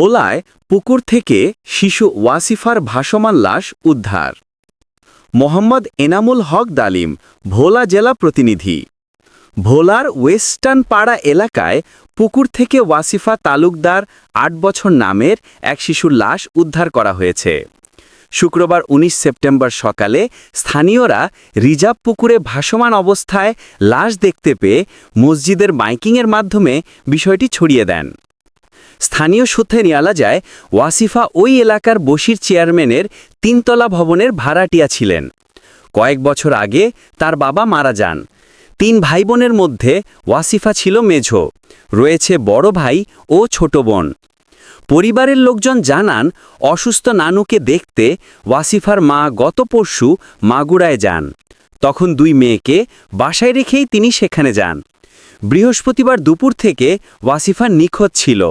ভোলায় পুকুর থেকে শিশু ওয়াসিফার ভাসমান লাশ উদ্ধার। মোহাম্মদ এনামুল হক ডালিম, ভোলা জেলা প্রতিনিধি। ভোলার ওয়েস্টার্ন পাড়া এলাকায় পুকুর থেকে ওয়াসিফা তালুকদার ৮ বছর নামের এক শিশুর লাশ উদ্ধার করা হয়েছে। শুক্রবার ১৯ সেপ্টেম্বর সকালে স্থানীয়রা রিজার্ভ পুকুরে ভাসমান অবস্থায় লাশ দেখতে পেয়ে মসজিদের মাইকিংয়ের মাধ্যমে বিষয়টি ছড়িয়ে দেন। স্থানীয় সূত্রে জানা যায়, ওয়াসিফা ওই এলাকার বশির চেয়ারম্যানের ৩তলা ভবনের ভাড়াটিয়া ছিলেন। কয়েক বছর আগে তার বাবা মারা যান। ৩ ভাই বোনের মধ্যে ওয়াসিফা ছিল মেঝো, রয়েছে বড় ভাই ও ছোট বোন। পরিবারের লোকজন জানান, অসুস্থ নানুকে দেখতে ওয়াসিফার মা গত পরশু মাগুরায় যান। তখন ২ মেয়েকে বাসায় রেখেই তিনি সেখানে যান। বৃহস্পতিবার দুপুর থেকে ওয়াসিফা নিখোঁজ ছিল।